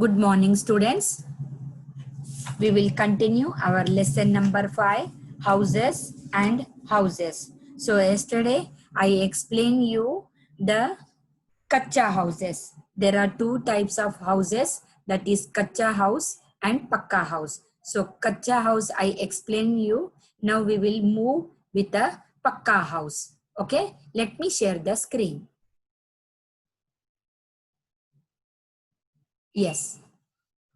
Good morning, students. We will continue our lesson number 5, houses and houses. So yesterday I explained you the kacha houses. There are two types of houses, that is kacha house and pakka house. So kacha house I explained you. Now we will move with the pakka house. Okay, let me share the screen. Yes.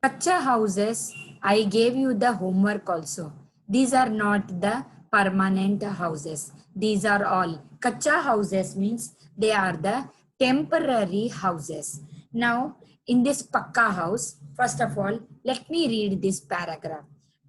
Kacha houses, I gave you the homework also. These are not the permanent houses. These are all. Kacha houses means they are the temporary houses. Now, in this Pakka house, first of all, let me read this paragraph.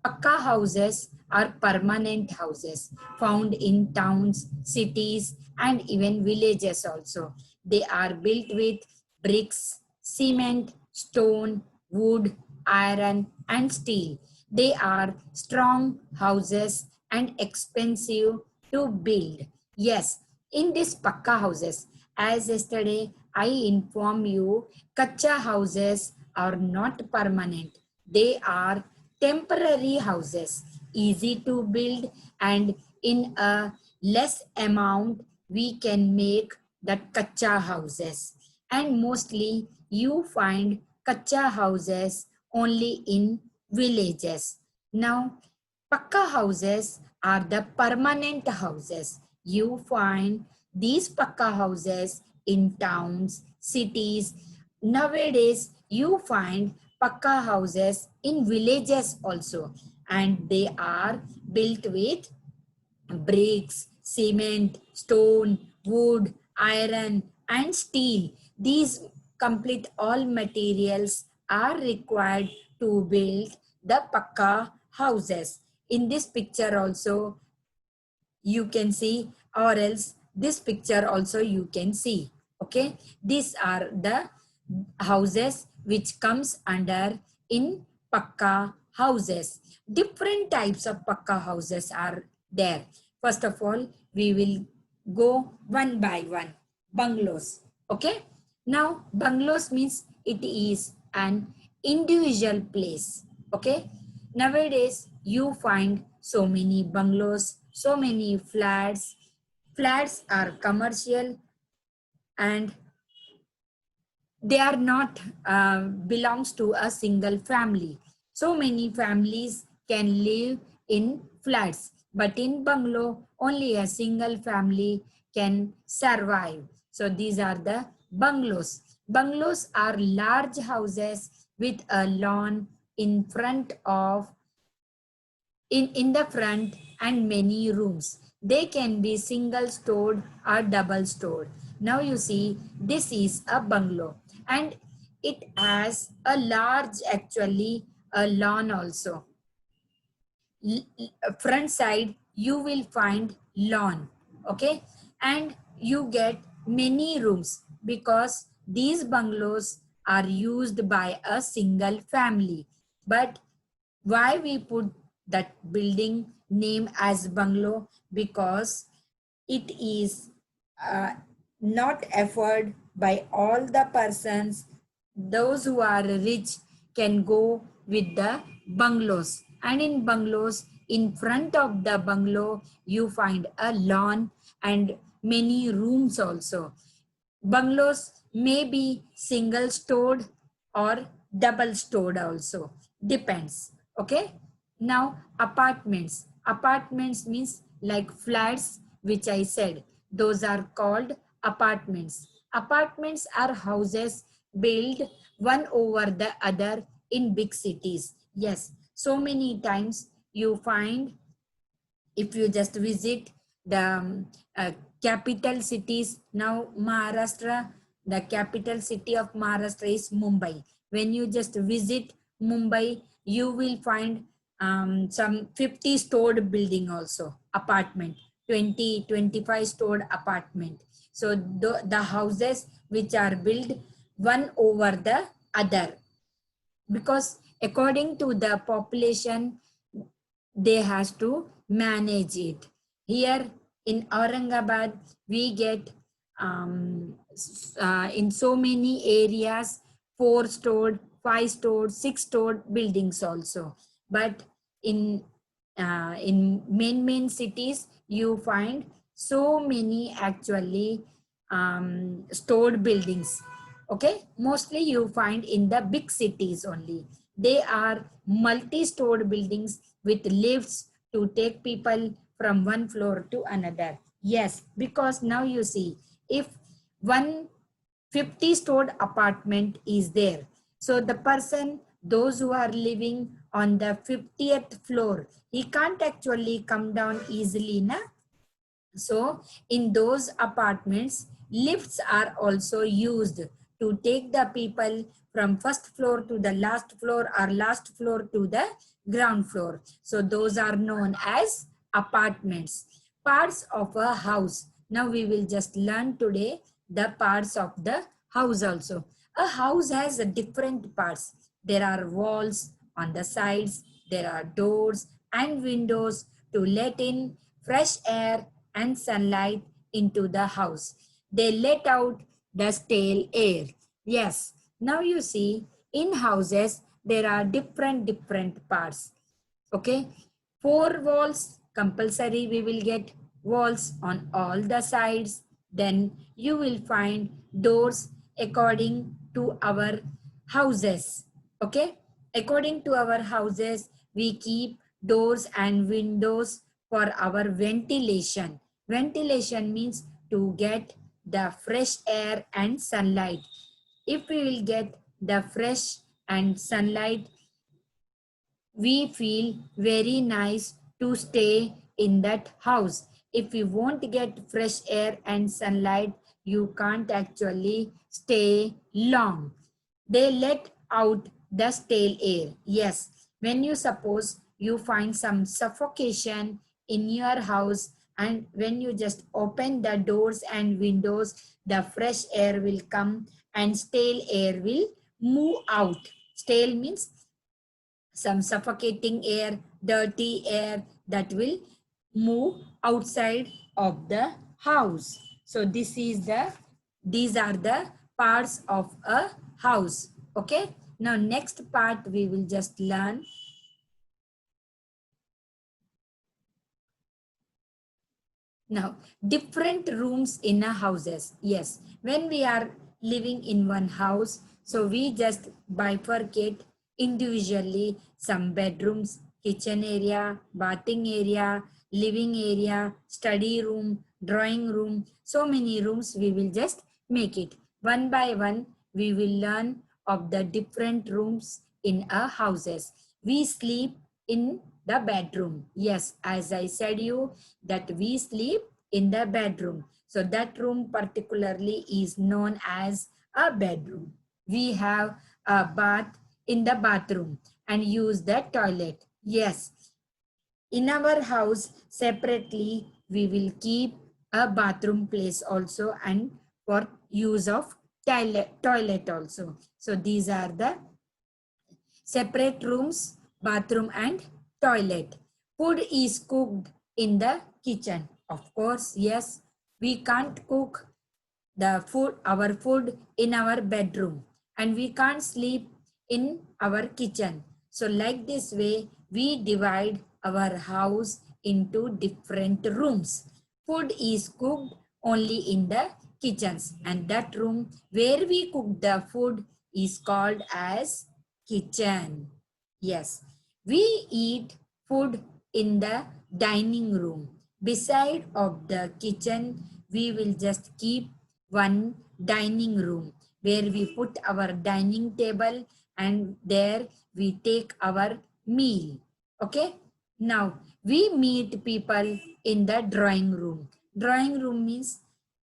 Pakka houses are permanent houses found in towns, cities, and even villages also. They are built with bricks, cement, stone, wood, iron, and steel. They are strong houses and expensive to build. Yes, in these Pakka houses, as yesterday I inform you, Kacha houses are not permanent. They are temporary houses, easy to build, and in a less amount we can make the Kacha houses. And mostly you find Kacha houses only in villages. Now, Pakka houses are the permanent houses. You find these Pakka houses in towns, cities. Nowadays, you find Pakka houses in villages also, and they are built with bricks, cement, stone, wood, iron, and steel. These complete all materials are required to build the Pakka houses. In this picture also you can see, or else this picture also you can see. Okay, these are the houses which comes under in Pakka houses. Different types of Pakka houses are there. First of all, we will go one by one. Bungalows. Okay, now bungalows means it is an individual place. Okay, nowadays you find so many bungalows, so many flats. Flats are commercial and they are not belongs to a single family. So many families can live in flats, but in bungalow only a single family can survive. So these are the bungalows. Bungalows are large houses with a lawn in front of in the front and many rooms. They can be single stored or double stored. Now you see, this is a bungalow and it has a large, actually a lawn also. Front side you will find lawn, okay, and you get many rooms because these bungalows are used by a single family. But why we put that building name as bungalow? Because it is not afforded by all the persons. Those who are rich can go with the bungalows, and in bungalows, in front of the bungalow you find a lawn and many rooms also. Bungalows may be single stored or double stored also, depends. Okay, now apartments. Apartments means like flats, which I said, those are called apartments. Apartments are houses built one over the other in big cities. Yes, so many times you find, if you just visit the capital cities. Now Maharashtra, the capital city of Maharashtra is Mumbai. When you just visit Mumbai, you will find some 50 stored building also, apartment, 20-25 stored apartment. So the houses which are built one over the other, because according to the population they has to manage it. Here in Aurangabad, we get in so many areas 4-stored, 5-stored, 6-stored buildings also. But in main cities, you find so many actually stored buildings. Okay, mostly you find in the big cities only. They are multi-stored buildings with lifts to take people from one floor to another. Yes, because now you see, if one 50 stored apartment is there, so the person, those who are living on the 50th floor, he can't actually come down easily, na? So in those apartments, lifts are also used to take the people from first floor to the last floor or last floor to the ground floor. So those are known as apartments. Parts of a house. Now we will just learn today the parts of the house also. A house has different parts. There are walls on the sides, there are doors and windows to let in fresh air and sunlight into the house. They let out the stale air. Yes, now you see, in houses there are different parts. Okay, 4 walls compulsory, we will get walls on all the sides. Then you will find doors according to our houses. Okay, according to our houses, we keep doors and windows for our ventilation. Ventilation means to get the fresh air and sunlight. If we will get the fresh and sunlight, we feel very nice to stay in that house. If you won't get fresh air and sunlight, you can't actually stay long. They let out the stale air. Yes, when you suppose you find some suffocation in your house, and when you just open the doors and windows, the fresh air will come and stale air will move out. Stale means some suffocating air, dirty air that will move outside of the house. So these are the parts of a house. Okay. Now next part we will just learn. Now, different rooms in a houses. Yes, when we are living in one house, so we just bifurcate individually some bedrooms, kitchen area, bathing area, living area, study room, drawing room. So many rooms we will just make it. One by one, we will learn of the different rooms in our houses. We sleep in the bedroom. Yes, as I said you, that we sleep in the bedroom. So that room particularly is known as a bedroom. We have a bath in the bathroom and use the toilet. Yes, in our house separately we will keep a bathroom place also, and for use of toilet also. So these are the separate rooms, bathroom and toilet. Food is cooked in the kitchen. Of course, yes, we can't cook our food in our bedroom, and we can't sleep in our kitchen. So like this way, we divide our house into different rooms. Food is cooked only in the kitchens, and that room where we cook the food is called as kitchen. Yes, we eat food in the dining room. Beside of the kitchen, we will just keep one dining room where we put our dining table, and there we take our meal. Okay. Now we meet people in the drawing room. Drawing room means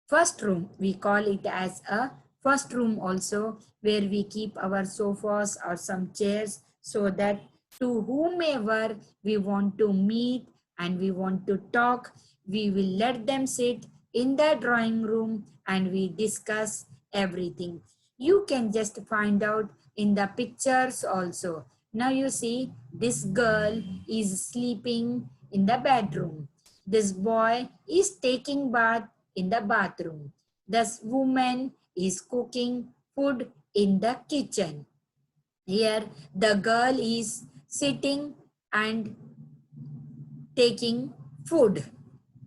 first room. We call it as a first room also, where we keep our sofas or some chairs, so that to whomever we want to meet and we want to talk, we will let them sit in the drawing room and we discuss everything. You can just find out in the pictures also. Now you see, this girl is sleeping in the bedroom. This boy is taking bath in the bathroom. This woman is cooking food in the kitchen. Here the girl is sitting and taking food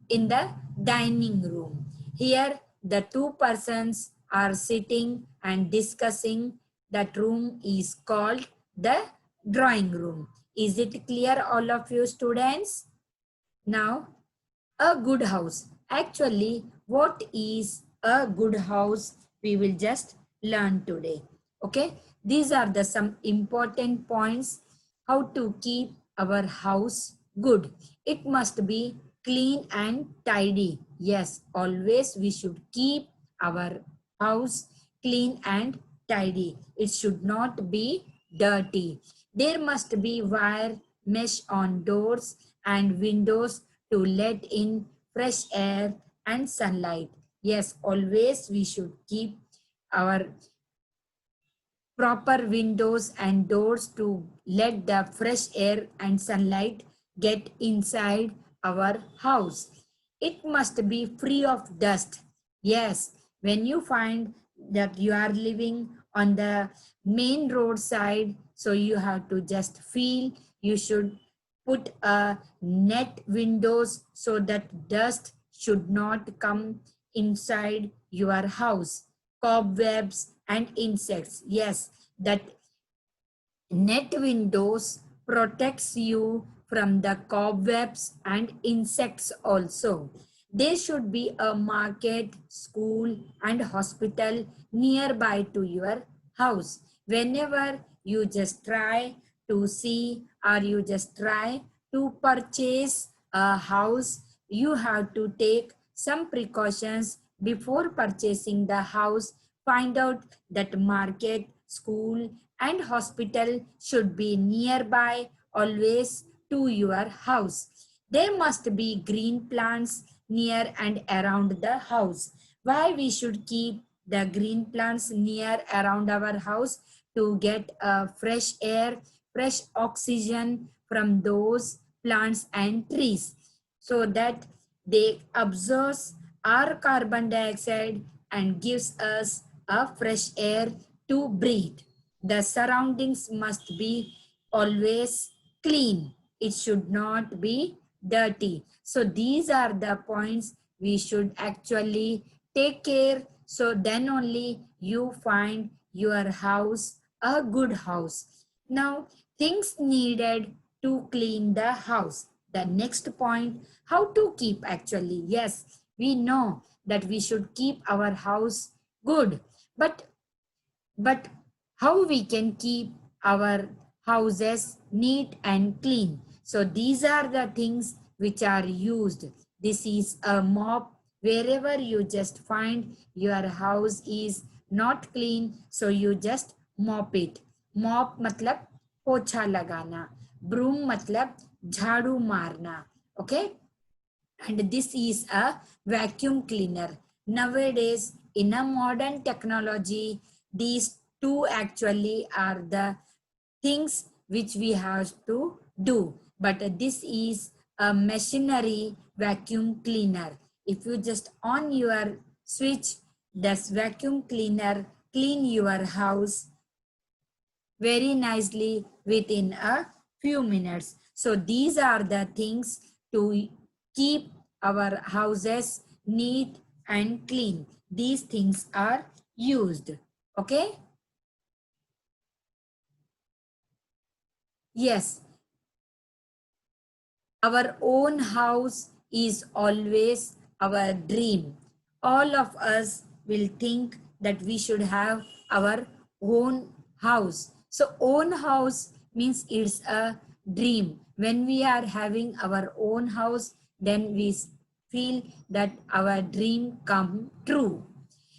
in the dining room. Here the two persons are sitting and discussing. That room is called the drawing room. Is it clear, all of you students? Now, a good house. Actually, what is a good house? We will just learn today. Okay, these are the some important points how to keep our house good. It must be clean and tidy. Yes, always we should keep our house clean and tidy. It should not be dirty. There must be wire mesh on doors and windows to let in fresh air and sunlight. Yes, always we should keep our proper windows and doors to let the fresh air and sunlight get inside our house. It must be free of dust. Yes, when you find that you are living on the main roadside, so you have to just feel you should put a net windows so that dust should not come inside your house. Cobwebs and insects. Yes, that net windows protects you from the cobwebs and insects also. There should be a market, school and hospital nearby to your house. Whenever you just try to see or you just try to purchase a house, you have to take some precautions before purchasing the house. Find out that market, school and hospital should be nearby always to your house. There must be green plants near and around the house. Why we should keep the green plants near around our house? To get fresh air, fresh oxygen from those plants and trees, so that they absorb our carbon dioxide and gives us a fresh air to breathe. The surroundings must be always clean. It should not be dirty. So these are the points we should actually take care. So then only you find your house a good house. Now, things needed to clean the house. The next point, how to keep actually. Yes, we know that we should keep our house good, but how we can keep our houses neat and clean? So these are the things which are used. This is a mop. Wherever you just find your house is not clean, so you just mop it. Mop मतलब पोछा लगाना, broom मतलब झाड़ू मारना. Okay, and this is a vacuum cleaner. Nowadays, in a modern technology, these two actually are the things which we have to do. But this is a machinery vacuum cleaner. If you just on your switch, this vacuum cleaner clean your house very nicely within a few minutes. So these are the things to keep our houses neat and clean. These things are used. Okay. Yes, our own house is always our dream. All of us will think that we should have our own house. So own house means it's a dream. When we are having our own house, then we feel that our dream come true.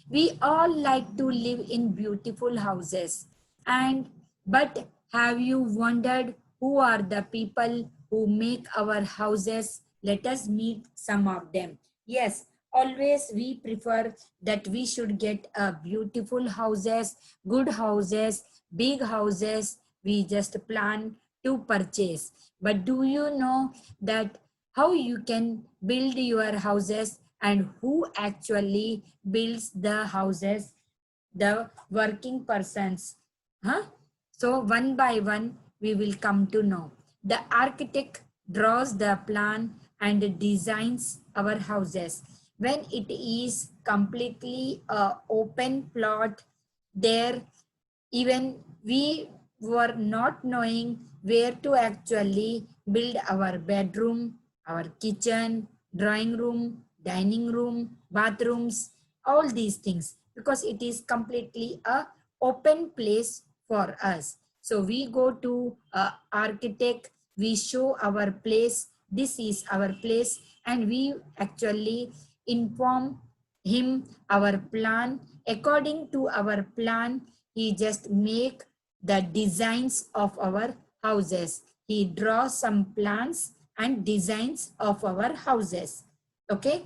We all like to live in beautiful houses. And but have you wondered who are the people who make our houses? Let us meet some of them. Yes, always we prefer that we should get a beautiful houses, good houses, big houses. We just plan to purchase. But do you know that how you can build your houses and who actually builds the houses? the working persons. Huh? So one by one, we will come to know. The architect draws the plan and designs our houses. When it is completely a open plot, there even we were not knowing where to actually build our bedroom, our kitchen, drawing room, dining room, bathrooms, all these things, because it is completely a open place for us. So we go to a architect, we show our place, this is our place, and we actually inform him our plan. According to our plan, he just make the designs of our houses. He draws some plans and designs of our houses. Okay.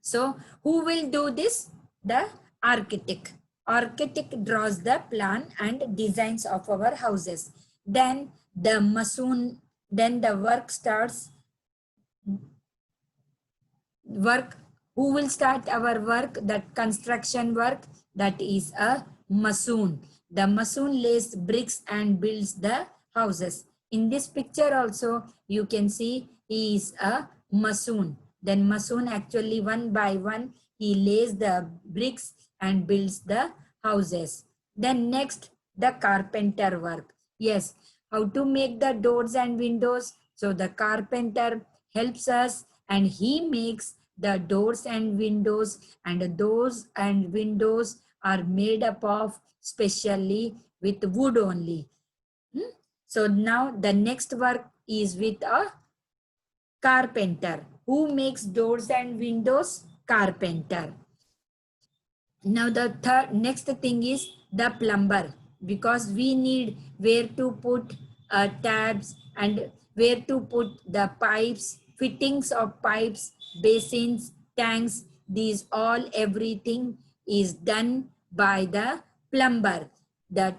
So who will do this? The architect. Architect draws the plan and designs of our houses. Then the mason, then the work starts. Work, who will start our work? That construction work, that is a mason. The mason lays bricks and builds the houses. In this picture also you can see he is a mason. Then mason actually one by one he lays the bricks and builds the houses. Then next, the carpenter work. Yes, how to make the doors and windows? So the carpenter helps us and he makes the doors and windows, and doors and windows are made up of specially with wood only. So now the next work is with a carpenter. Who makes doors and windows? Carpenter. Now the next thing is the plumber, because we need where to put tabs and where to put the pipes, fittings of pipes, basins, tanks. These all everything is done by the plumber. The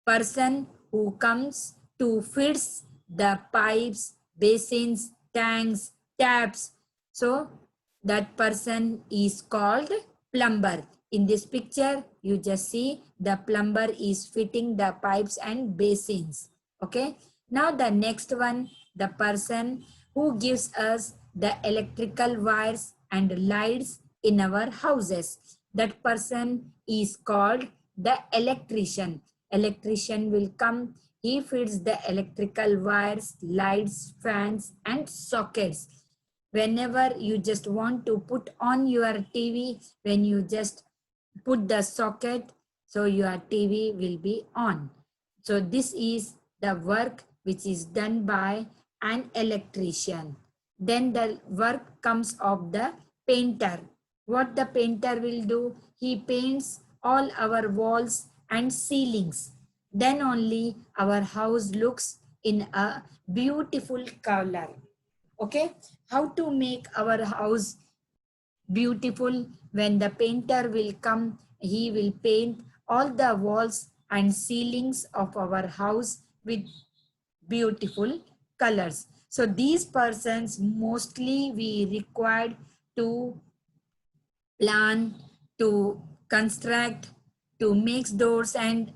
person who comes to fix the pipes, basins, tanks, taps. So that person is called plumber. In this picture, you just see the plumber is fitting the pipes and basins. Okay. Now the next one, the person who gives us the electrical wires and lights in our houses. That person is called the electrician. Electrician will come. He fits the electrical wires, lights, fans, and sockets. Whenever you just want to put on your TV, when you just put the socket, so your TV will be on. So this is the work which is done by an electrician. Then the work comes of the painter. What the painter will do? He paints all our walls and ceilings. Then only our house looks in a beautiful color. Okay, how to make our house beautiful? When the painter will come, he will paint all the walls and ceilings of our house with beautiful colors. So these persons mostly we required to plan, to construct, to make doors and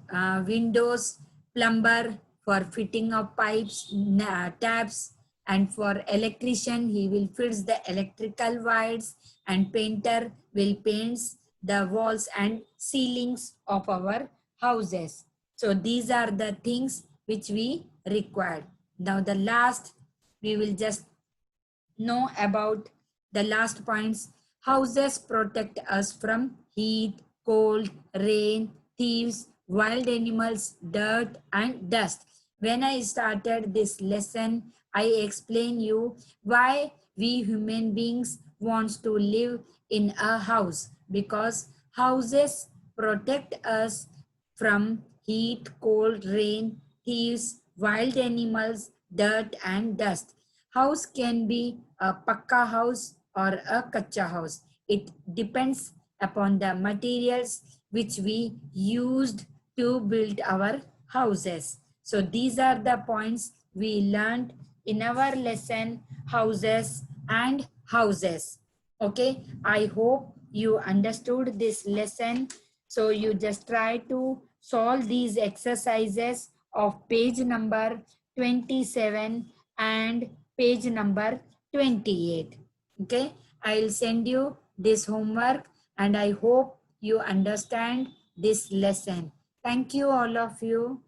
windows, plumber for fitting of pipes, taps, and for electrician, he will fix the electrical wires, and painter will paint the walls and ceilings of our houses. So these are the things which we required. Now the last, we will just know about the last points. Houses protect us from heat, cold, rain, thieves, wild animals, dirt, and dust. When I started this lesson, I explained you why we human beings wants to live in a house, because houses protect us from heat, cold, rain, thieves, wild animals, dirt, and dust. House can be a pakka house or a kacha house. It depends upon the materials which we used to build our houses. So these are the points we learned in our lesson, houses and houses. Okay, I hope you understood this lesson. So you just try to solve these exercises of page number 27 and page number 28. Okay, I'll send you this homework and I hope you understand this lesson. Thank you all of you.